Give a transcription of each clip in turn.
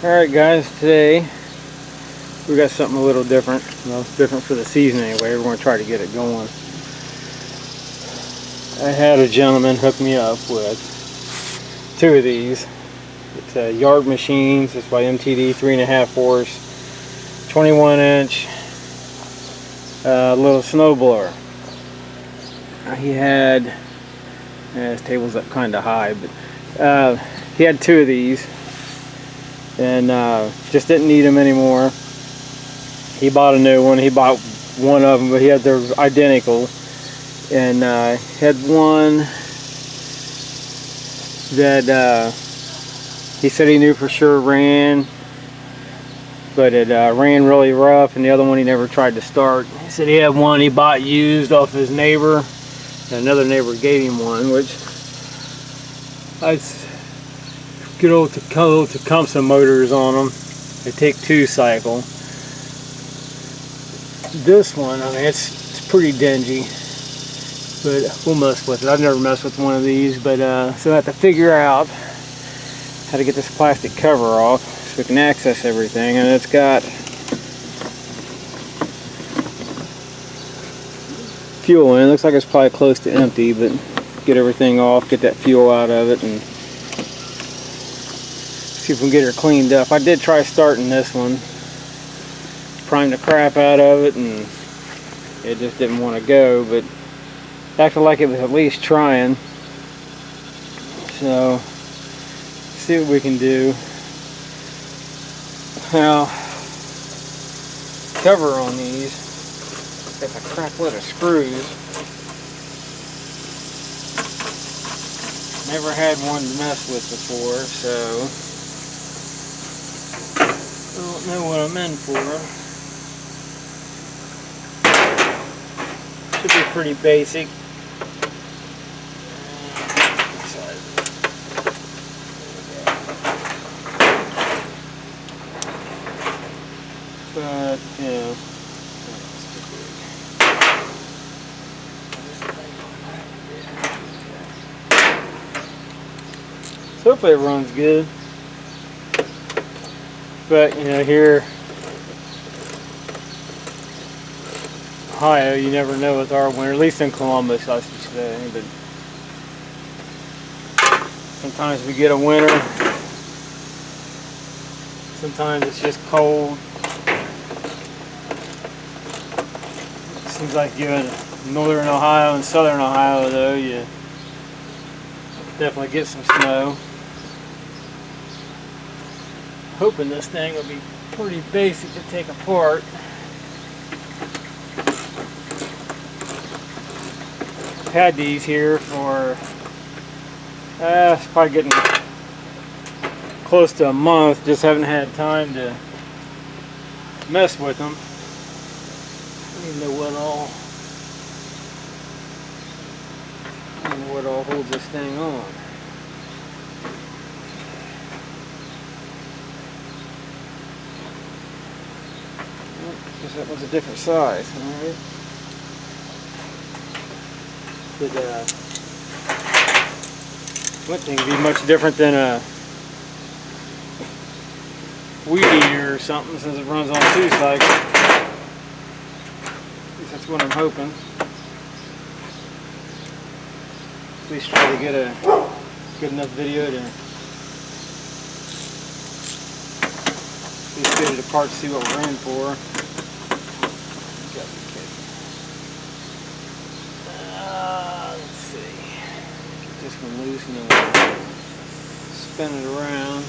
Alright guys, today we got something a little different. Well, different for the season anyway. We're going to try to get it going. I had a gentleman hook me up with two of these. It's Yard Machines. It's by MTD, 3.5 horse, 21 inch little snow blower. He had, his table's up kind of high, but he had two of these. And just didn't need them anymore. He bought a new one. He bought one of them, but he had they're identical. And had one that he said he knew for sure ran, but it ran really rough. And the other one he never tried to start. He said he had one he bought used off his neighbor. And another neighbor gave him one, which good old Tecumseh motors on them. They take 2 cycle. This one, I mean, it's pretty dingy, but we'll mess with it. I've never messed with one of these, but so I have to figure out how to get this plastic cover off so we can access everything. And it's got fuel in it. Looks like it's probably close to empty, but get everything off, get that fuel out of it, and see if we can get her cleaned up. I did try starting this one, primed the crap out of it, and it just didn't want to go, but acted like it was at least trying. So, see what we can do. Now, cover on these, got a crap load of screws. Never had one to mess with before, so I don't know what I'm in for. Should be pretty basic. But, you know, so hopefully it runs good. But, you know, here Ohio, you never know with our winter, at least in Columbus, I should say. But sometimes we get a winter, sometimes it's just cold. Seems like you're in northern Ohio and southern Ohio, though, you definitely get some snow. Hoping this thing will be pretty basic to take apart. I've had these here for it's probably getting close to a month. Just haven't had time to mess with them. I don't even know what all holds this thing on. Guess that one's a different size. Alright. One thing would be much different than a weed eater or something, since it runs on 2 cycles. At least that's what I'm hoping. At least try to get a good enough video to at least get it apart to see what we're in for. Let's see. Get this one loose and then we'll spin it around.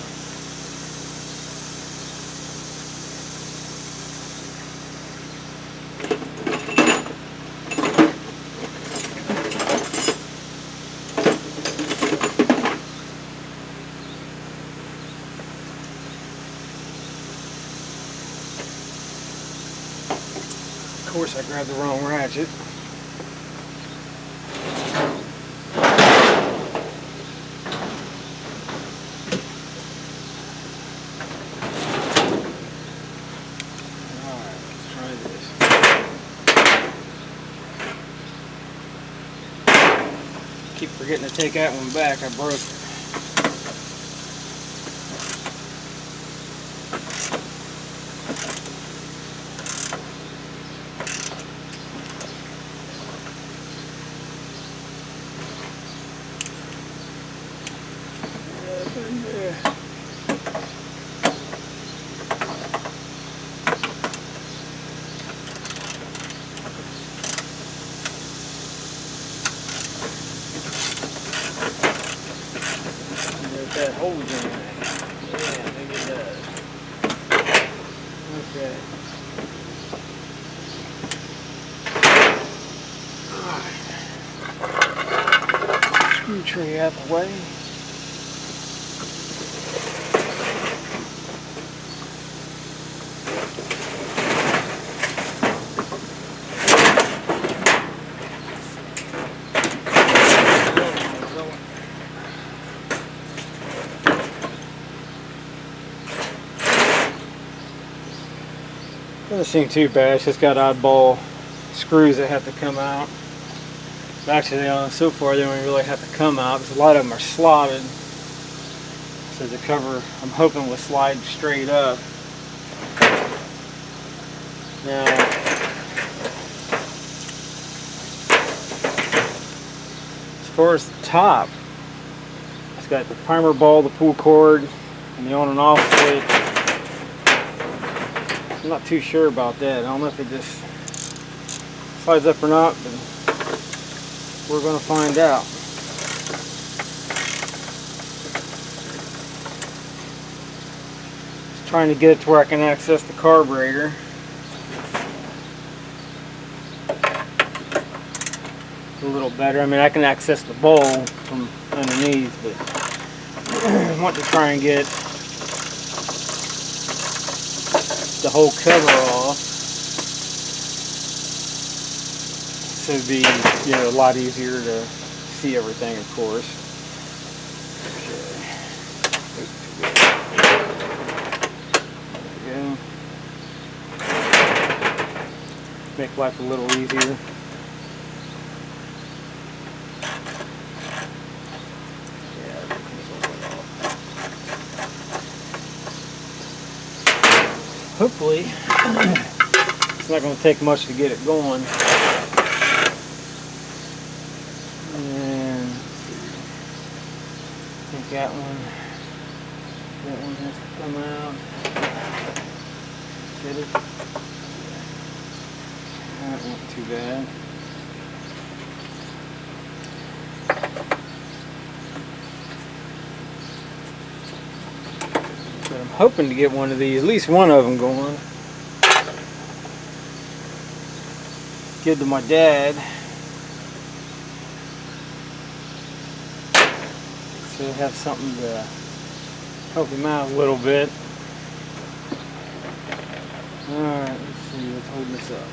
Of course, I grabbed the wrong ratchet. Keep forgetting to take that one back. I broke it. That holes in there. Yeah, I think it does. Okay. Alright. Screw tray out the way. Doesn't seem too bad, it's just got oddball screws that have to come out. Actually, so far they don't really have to come out because a lot of them are slotted. So the cover, I'm hoping, will slide straight up. Now, as far as the top, it's got the primer ball, the pull cord, and the on and off switch. I'm not too sure about that. I don't know if it just slides up or not, but we're going to find out. Just trying to get it to where I can access the carburetor. A little better. I mean, I can access the bowl from underneath, but I want to try and get the whole cover off, so it'd be, you know, a lot easier to see everything, of course. There we go. Make life a little easier. Hopefully, it's not going to take much to get it going. And I think that one has to come out. Fit it. That wasn't too bad. But I'm hoping to get one of these, at least one of them going. Give to my dad. So I have something to help him out a little bit. Alright, let's see what's holding this up.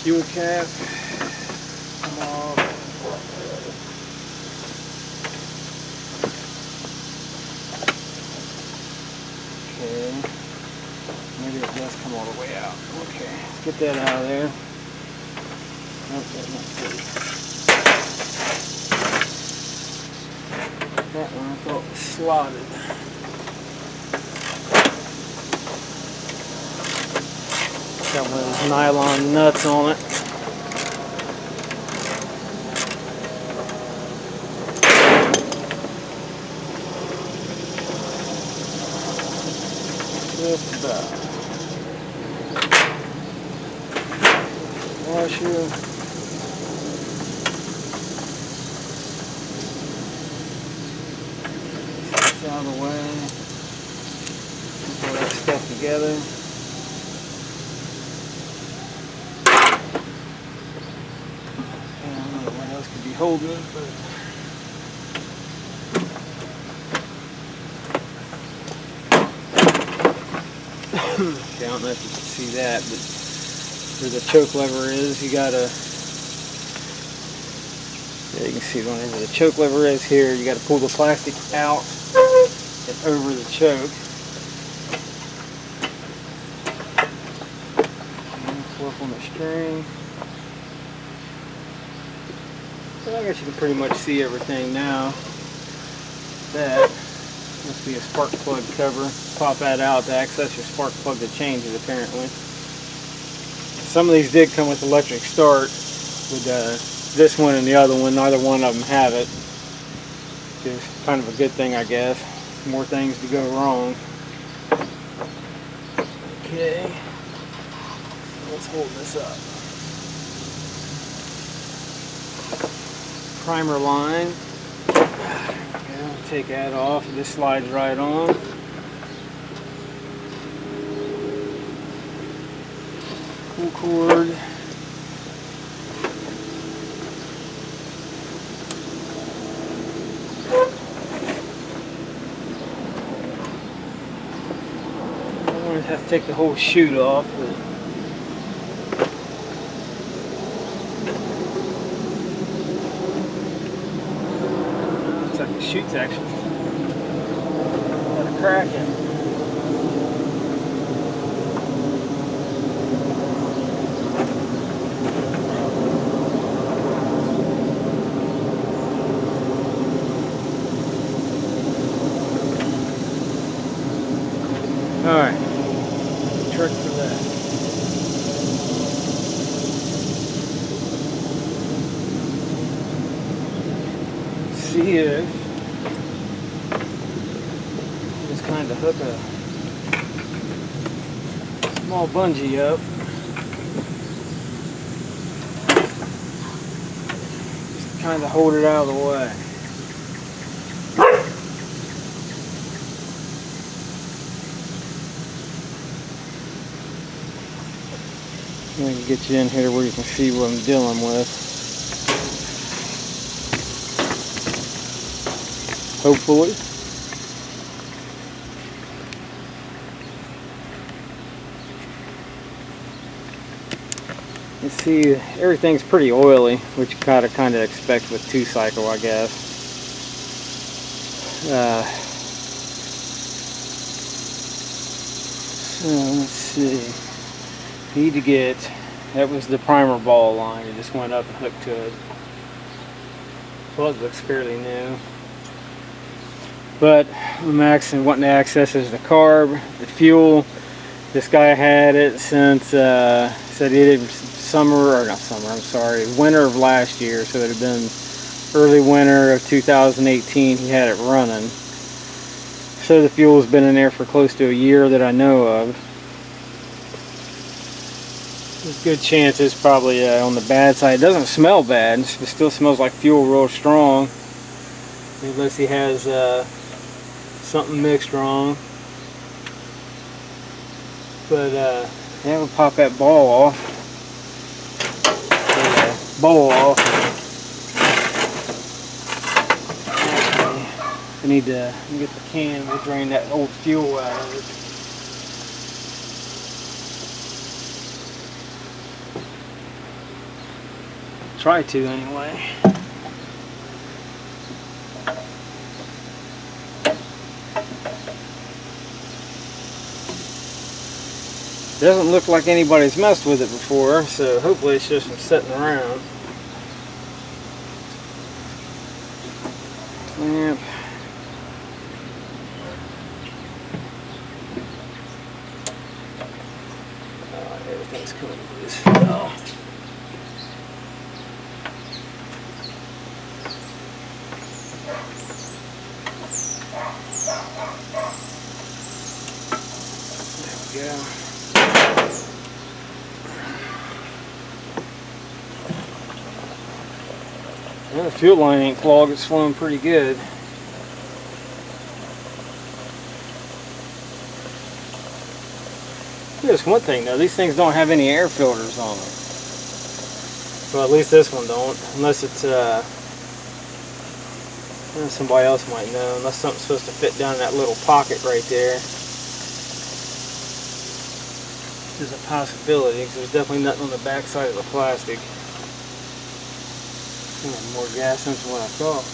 Fuel cap, come off. Okay, maybe it does come all the way out. Okay, let's get that out of there. Nope, that's not good. That one I thought was slotted. Got one of those nylon nuts on it. Just about. Washer. It's out of the way. Put all that stuff together. Could be holding it, but okay, I don't know if you can see that, but where the choke lever is, you gotta, yeah, you can see whenever the choke lever is here, you gotta pull the plastic out and over the choke. Pull up on the string. Well, I guess you can pretty much see everything now. That, Must be a spark plug cover. Pop that out to access your spark plug to change it, apparently. Some of these did come with electric start. With this one and the other one, neither one of them have it. It's kind of a good thing, I guess. More things to go wrong. Okay, let's hold this up. Primer line. Yeah, take that off. This slides right on. Pull cord. Have to take the whole chute off, but looks like the chute's actually got a crack in it. All right. Trick for that. See if just kind of hook a small bungee up. Just to kind of hold it out of the way. I can get you in here where you can see what I'm dealing with. Hopefully. You see, everything's pretty oily, which you kind of expect with 2-cycle, I guess. So let's see. Need to get, that was the primer ball line. It just went up and hooked to it. Plug looks fairly new. But I'm actually wanting to access is the carb, the fuel. This guy had it since, said he did winter of last year. So it had been early winter of 2018 he had it running. So the fuel's been in there for close to a year that I know of. There's a good chance it's probably on the bad side. It doesn't smell bad. It still smells like fuel real strong. Unless he has something mixed wrong. But yeah, we'll pop that ball off. Bowl off. I need to get the can. We'll drain that old fuel out of it. Try to anyway. Doesn't look like anybody's messed with it before, so hopefully it's just from sitting around. Clamp. Everything's coming loose. Oh. There we go. Well, the fuel line ain't clogged, it's flowing pretty good. Here's one thing though, these things don't have any air filters on them. Well, at least this one don't, unless it's somebody else might know, unless something's supposed to fit down in that little pocket right there. There's a possibility, because there's definitely nothing on the back side of the plastic. More gas than what I thought.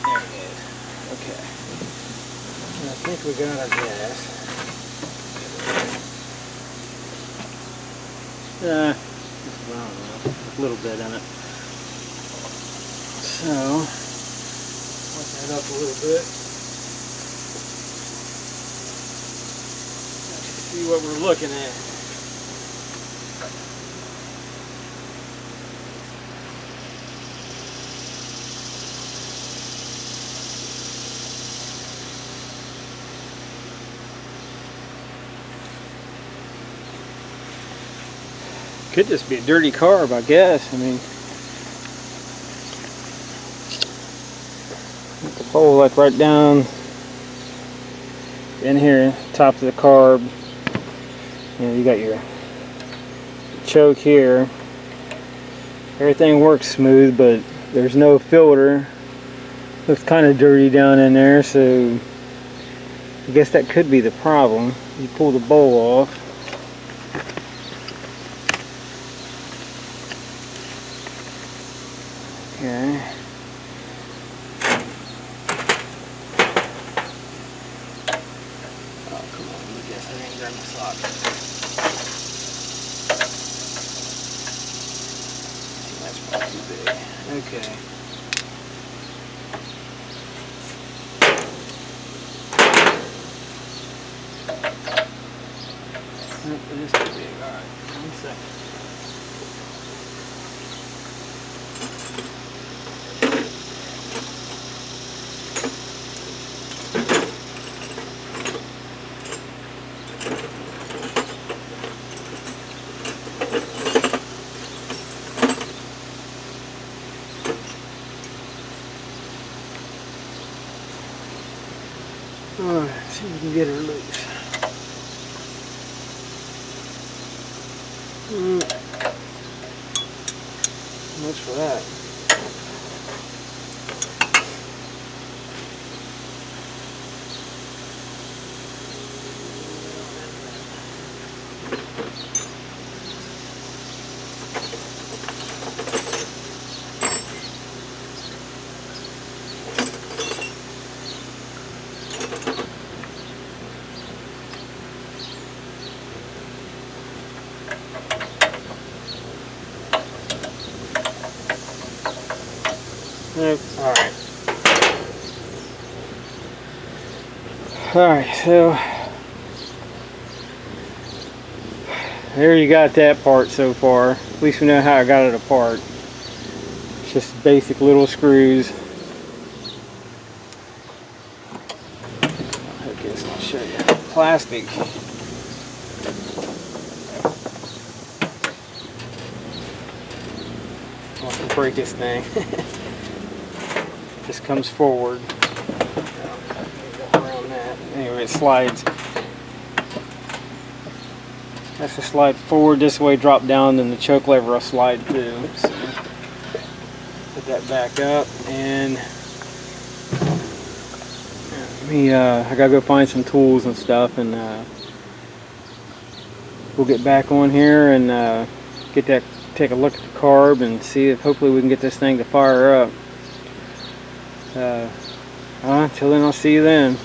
There it is. Okay. we got our gas. I don't know, a little bit in it. So, wipe that up a little bit. Let's see what we're looking at. Could just be a dirty carb, I guess. I mean, the bowl like right down in here, top of the carb. You know, you got your choke here. Everything works smooth, but there's no filter. Looks kind of dirty down in there, so I guess that could be the problem. You pull the bowl off. Okay. Oh, come on, look at that. I didn't grab my sock. That's probably too big. Okay. Nope, it is too big. Alright, 1 second. Alright, see if we can get her loose. Much for that. Nope. Alright, so there you got that part so far. At least we know how I got it apart. It's just basic little screws. I'll hook this and I'll show you. Plastic. I'll have to break this thing. Just comes forward. Around that. Anyway, it slides. That's to slide forward this way, drop down, then the choke lever will slide too. So put that back up, and I gotta go find some tools and stuff, and we'll get back on here and take a look at the carb and see if hopefully we can get this thing to fire up. Until then, I'll see you then.